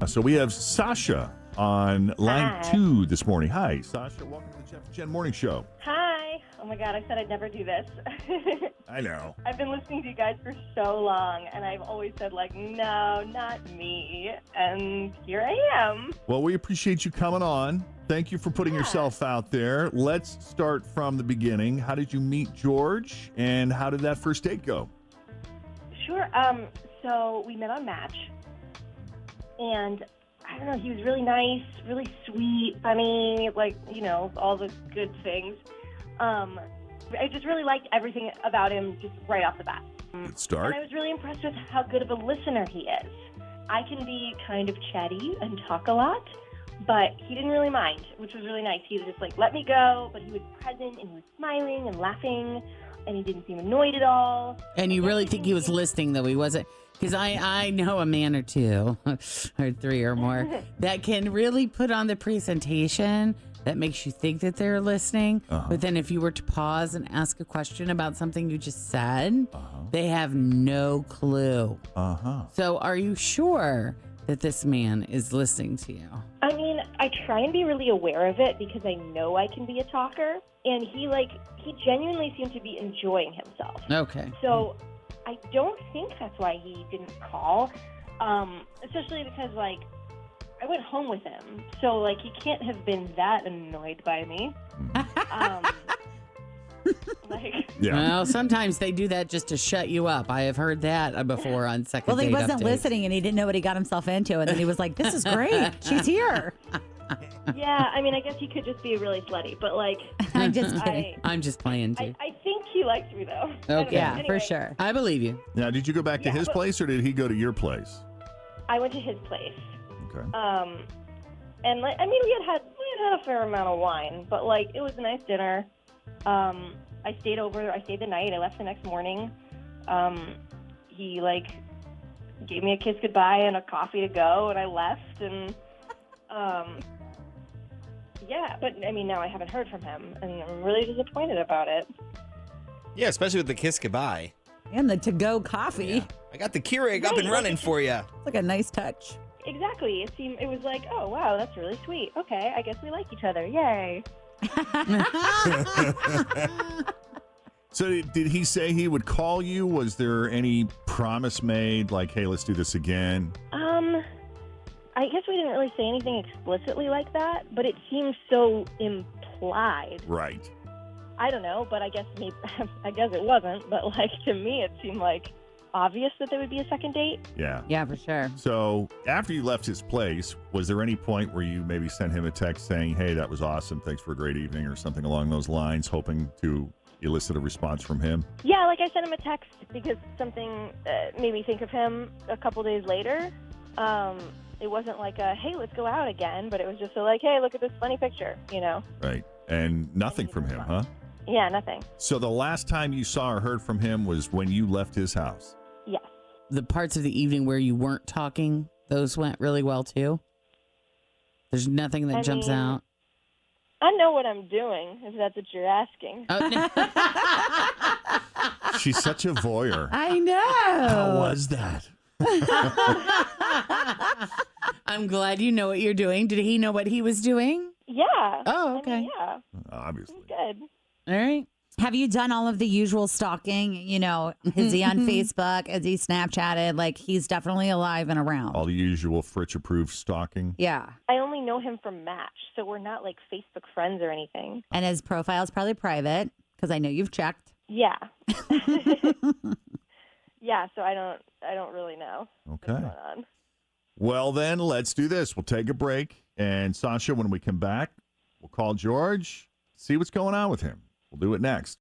So we have Sasha on line 2 this morning. Hi, Sasha. Welcome to the Jeff and Jenn Morning Show. Hi. Oh, my God. I said I'd never do this. I know. I've been listening to you guys for so long, and I've always said, no, not me. And here I am. Well, we appreciate you coming on. Thank you for putting yourself out there. Let's start from the beginning. How did you meet George, and how did that first date go? Sure. So we met on Match, and I don't know, he was really nice, really sweet, funny, all the good things. I just really liked everything about him just right off the bat. Good start. And I was really impressed with how good of a listener he is. I can be kind of chatty and talk a lot, but he didn't really mind, which was really nice. He was just let me go, but he was present and he was smiling and laughing, and he didn't seem annoyed at all. And you really think he was listening, though? He wasn't? Because I know a man or two, or three or more, that can really put on the presentation that makes you think that they're listening. But then if you were to pause and ask a question about something you just said, they have no clue. So are you sure that this man is listening to you? I mean, I try and be really aware of it because I know I can be a talker. And he genuinely seemed to be enjoying himself. Okay. So I don't think that's why he didn't call, especially because, I went home with him. So, he can't have been that annoyed by me. Yeah. Well, sometimes they do that just to shut you up. I have heard that before on second Well, he date wasn't updates. listening, and he didn't know what he got himself into. And then he was like, this is great. She's here. Yeah, I mean, I guess he could just be really slutty, but, I'm just kidding. I'm just playing, too. I think he likes me, though. Okay. Yeah, Anyway, for sure. I believe you. Now, did you go back to his place, or did he go to your place? I went to his place. Okay. And, we had a fair amount of wine, but, it was a nice dinner. I stayed the night. I left the next morning. He, gave me a kiss goodbye and a coffee to go, and I left, and, yeah, but, now I haven't heard from him, and I'm really disappointed about it. Yeah, especially with the kiss goodbye. And the to-go coffee. Yeah. I got the Keurig up and running for you. It's like a nice touch. Exactly. It was oh, wow, that's really sweet. Okay, I guess we like each other. Yay. So did he say he would call you? Was there any promise made, hey, let's do this again? I guess we didn't really say anything explicitly like that, but it seemed so implied. Right. I don't know, but I guess it wasn't. But to me, it seemed obvious that there would be a second date. Yeah. Yeah, for sure. So after you left his place, was there any point where you maybe sent him a text saying, hey, that was awesome, thanks for a great evening, or something along those lines, hoping to elicit a response from him? Yeah, I sent him a text because something made me think of him a couple days later. It wasn't hey, let's go out again, but it was just hey, look at this funny picture, Right. And nothing from him, huh? Yeah, nothing. So the last time you saw or heard from him was when you left his house? Yes. The parts of the evening where you weren't talking, those went really well, too? There's nothing that jumps out? I know what I'm doing, if that's what you're asking. Oh, no. She's such a voyeur. I know. How was that? I'm glad you know what you're doing. Did he know what he was doing? Yeah. Oh, okay. Yeah. Obviously. Good. All right. Have you done all of the usual stalking? Is he on Facebook? Is he Snapchatted? He's definitely alive and around. All the usual Fritch-approved stalking? Yeah. I only know him from Match, so we're not Facebook friends or anything. And his profile's probably private because I know you've checked. Yeah. Yeah, so I don't really know what's Okay. going on. Well, then, let's do this. We'll take a break. And, Sasha, when we come back, we'll call George, see what's going on with him. We'll do it next.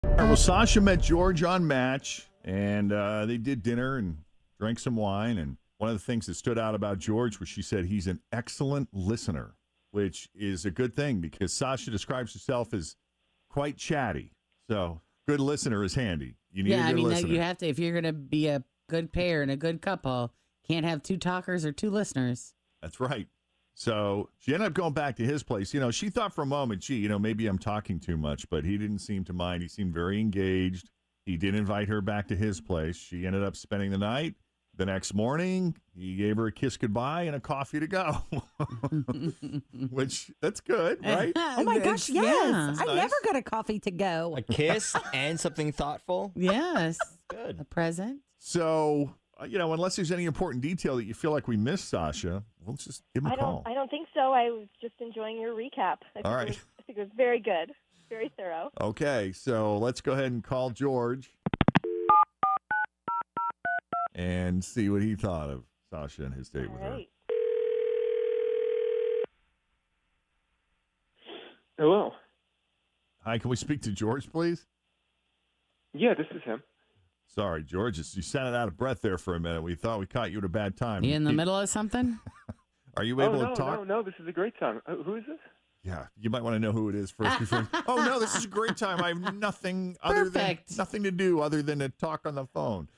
All right, well, Sasha met George on Match, and they did dinner and drank some wine. And one of the things that stood out about George was she said he's an excellent listener, which is a good thing because Sasha describes herself as quite chatty. So good listener is handy. You need a good listener. You have to, if you're going to be a good pair and a good couple, can't have two talkers or two listeners. That's right. So she ended up going back to his place. She thought for a moment, gee, maybe I'm talking too much, but he didn't seem to mind. He seemed very engaged. He did invite her back to his place. She ended up spending the night. The next morning, he gave her a kiss goodbye and a coffee to go. Which, that's good, right? Oh my gosh, yes. Yeah. I Nice. never got a coffee to go. A kiss and something thoughtful. Yes. Good. A present. So, unless there's any important detail that you feel like we missed, Sasha, we'll just give him a call. I don't think so. I was just enjoying your recap. All right. I think it was very good. Very thorough. Okay, so let's go ahead and call George and see what he thought of Sasha and his date with her. Right. Hello. Hi, can we speak to George, please? Yeah, this is him. Sorry, George, you sounded out of breath there for a minute. We thought we caught you at a bad time. You in the middle of something? Are you able no, to talk? No, this is a great time. Who is this? Yeah, you might want to know who it is first. Oh no, this is a great time. I have nothing to do other than to talk on the phone.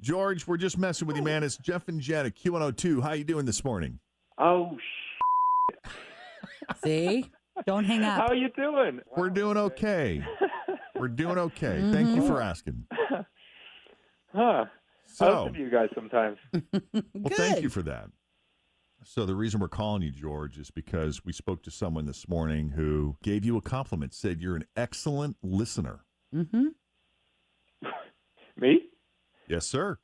George, we're just messing with you, man. It's Jeff and Jenn at Q102. How you doing this morning? Oh, See? Don't hang how up. are you doing? We're doing okay. We're doing okay. Thank you for asking. Huh. I So, listen to you guys sometimes. well, thank you for that. So the reason we're calling you, George, is because we spoke to someone this morning who gave you a compliment, said you're an excellent listener. Mm-hmm. Me? Yes, sir.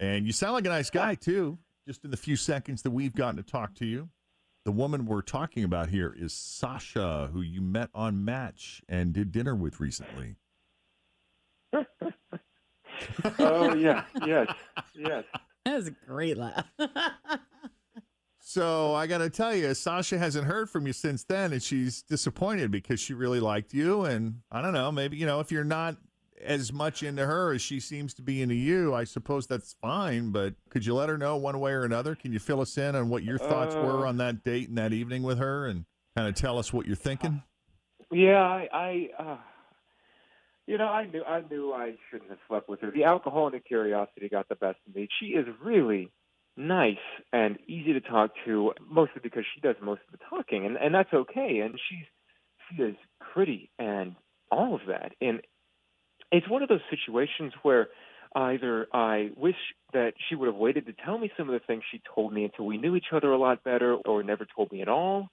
And you sound like a nice guy, too, just in the few seconds that we've gotten to talk to you. The woman we're talking about here is Sasha, who you met on Match and did dinner with recently. Oh, yeah. Yes. That was a great laugh. So I got to tell you, Sasha hasn't heard from you since then, and she's disappointed because she really liked you. And I don't know, maybe, if you're not as much into her as she seems to be into you, I suppose that's fine. But could you let her know one way or another? Can you fill us in on what your thoughts were on that date and that evening with her and kind of tell us what you're thinking? Yeah, I knew I shouldn't have slept with her. The alcohol and the curiosity got the best of me. She is really nice and easy to talk to, mostly because she does most of the talking, and that's okay. And she is pretty and all of that. And it's one of those situations where either I wish that she would have waited to tell me some of the things she told me until we knew each other a lot better, or never told me at all.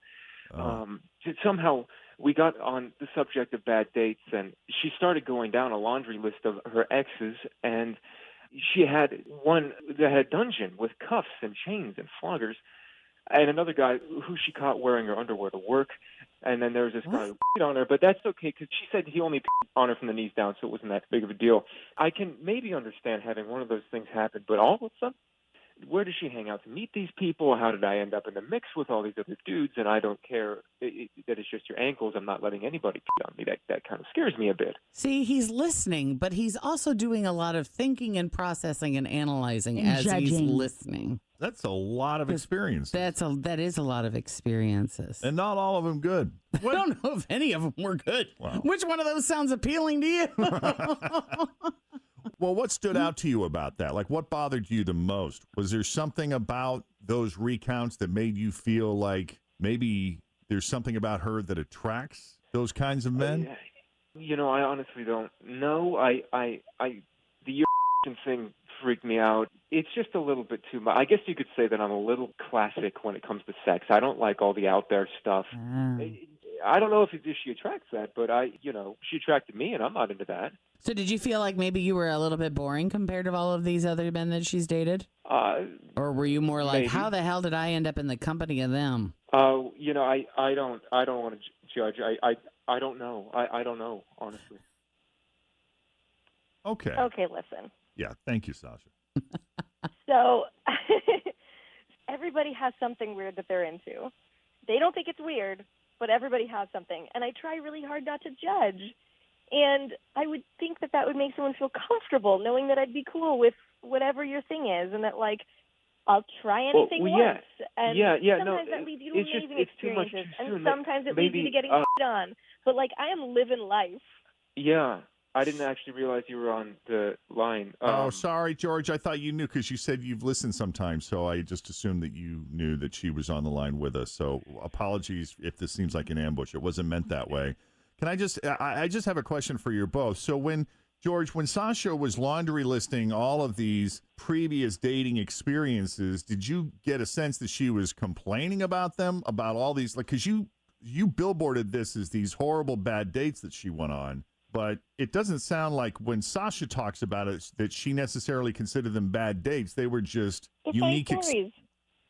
Somehow we got on the subject of bad dates, and she started going down a laundry list of her exes, and she had one that had a dungeon with cuffs and chains and floggers, and another guy who she caught wearing her underwear to work. And then there was this guy who peed on her, but that's okay because she said he only peed on her from the knees down, so it wasn't that big of a deal. I can maybe understand having one of those things happen, but all of a sudden, where does she hang out to meet these people? How did I end up in the mix with all these other dudes? And I don't care that it's just your ankles. I'm not letting anybody pee on me. That kind of scares me a bit. See, he's listening, but he's also doing a lot of thinking and processing and analyzing And as he's judging. listening. That's a lot of experience. That is a lot of experiences. And not all of them good. I don't know if any of them were good. Wow. Which one of those sounds appealing to you? Well, what stood out to you about that? Like, what bothered you the most? Was there something about those recounts that made you feel like maybe there's something about her that attracts those kinds of men? I honestly don't know. The thing freaked me out. It's just a little bit too much. I guess you could say that I'm a little classic when it comes to sex. I don't like all the out there stuff. I don't know if she attracts that, but she attracted me, and I'm not into that. So did you feel like maybe you were a little bit boring compared to all of these other men that she's dated? Or were you more like, maybe. how the hell did I end up in the company of them? I don't want to judge. I don't know. I don't know, honestly. Okay. Okay, listen. Yeah, thank you, Sasha. So everybody has something weird that they're into. They don't think it's weird, but everybody has something. And I try really hard not to judge. And I would think that would make someone feel comfortable, knowing that I'd be cool with whatever your thing is, and that, I'll try anything once. And sometimes that leads you to amazing experiences, and sometimes it leads you to getting on. But, I am living life. Yeah. I didn't actually realize you were on the line. Oh, sorry, George. I thought you knew because you said you've listened sometimes, so I just assumed that you knew that she was on the line with us. So apologies if this seems like an ambush. It wasn't meant that way. Can I just have a question for you both. So when Sasha was laundry listing all of these previous dating experiences, did you get a sense that she was complaining about them, about all these, like, because you billboarded this as these horrible bad dates that she went on? But it doesn't sound like when Sasha talks about it that she necessarily considered them bad dates. They were just unique stories.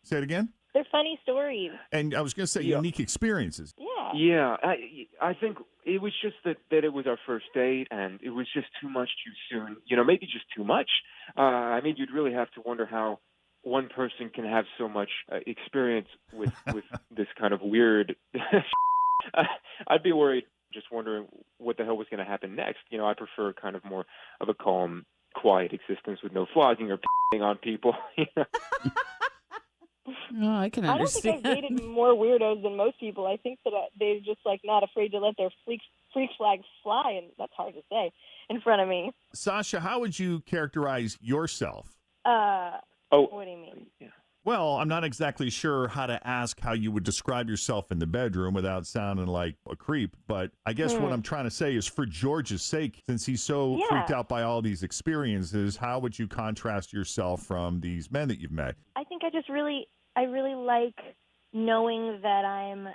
Say it again? They're funny stories. And I was going to say unique experiences. Yeah. Yeah, I think it was just that it was our first date, and it was just too much too soon. Maybe just too much. I mean, you'd really have to wonder how one person can have so much experience with this kind of weird. I'd be worried, just wondering what the hell was going to happen next. I prefer kind of more of a calm, quiet existence with no flogging or p***ing on people. Oh, I can understand. I don't think I've dated more weirdos than most people. I think that they're just not afraid to let their freak flags fly, and that's hard to say in front of me. Sasha, how would you characterize yourself? What do you mean? Yeah. Well, I'm not exactly sure how to ask how you would describe yourself in the bedroom without sounding like a creep. But I guess what I'm trying to say is for George's sake, since he's so freaked out by all these experiences, how would you contrast yourself from these men that you've met? I think I really like knowing that I'm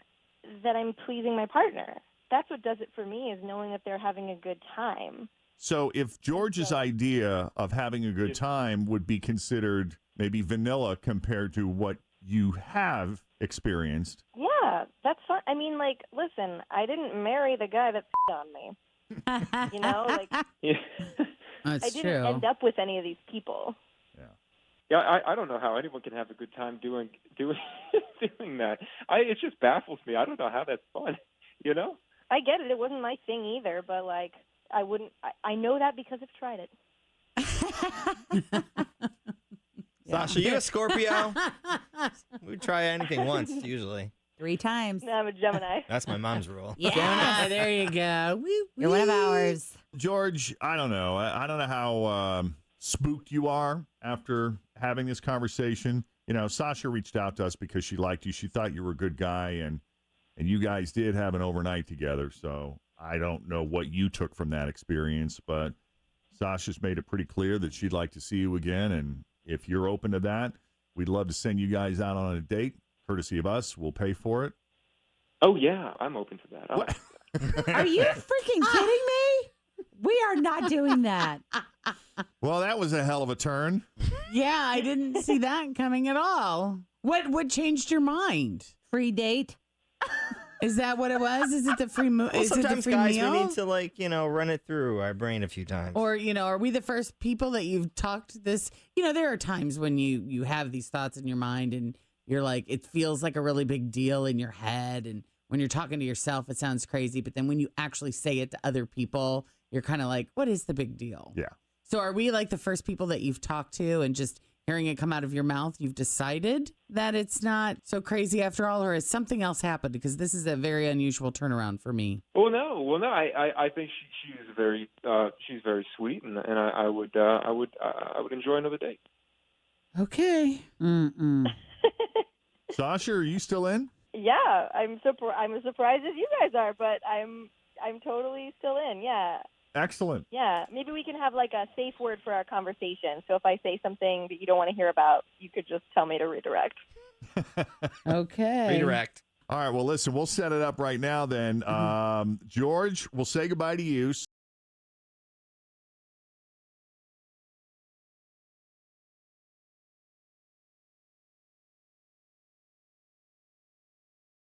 pleasing my partner. That's what does it for me, is knowing that they're having a good time. So if George's idea of having a good time would be considered maybe vanilla compared to what you have experienced. Yeah, that's fun. I mean, listen, I didn't marry the guy that on me. That's I didn't true. end up with any of these people. Yeah, I don't know how anyone can have a good time doing that. It just baffles me. I don't know how that's fun. I get it. It wasn't my thing either, but I wouldn't. I know that because I've tried it. Sasha, you a Scorpio? We try anything once, usually. 3 times. No, I'm a Gemini. That's my mom's rule. Yeah, there you go. You're one of ours. George, I don't know. I don't know how spooked you are after having this conversation. Sasha reached out to us because she liked you. She thought you were a good guy, and you guys did have an overnight together. So I don't know what you took from that experience, but Sasha's made it pretty clear that she'd like to see you again. And if you're open to that, we'd love to send you guys out on a date, courtesy of us. We'll pay for it. Oh, yeah, I'm open to that. Are you freaking kidding me? We are not doing that. Well, that was a hell of a turn. Yeah, I didn't see that coming at all. What changed your mind? Free date. Is that what it was? Is it the free Well, is it the sometimes, free guys, meal? we need to, run it through our brain a few times. Or, are we the first people that you've talked this? There are times when you have these thoughts in your mind and you're like, it feels like a really big deal in your head. And when you're talking to yourself, it sounds crazy. But then when you actually say it to other people, you're kind of like, what is the big deal? Yeah. So are we like the first people that you've talked to and just hearing it come out of your mouth, you've decided that it's not so crazy after all, or has something else happened? Because this is a very unusual turnaround for me. Well, no. I think she's very sweet, and I would enjoy another date. Okay. Sasha, are you still in? Yeah, I'm as surprised as you guys are, but I'm totally still in. Yeah. Excellent. Yeah, maybe we can have a safe word for our conversation. So if I say something that you don't want to hear about, you could just tell me to redirect. Okay. Redirect. All right. Well, listen, we'll set it up right now then. George, we'll say goodbye to you.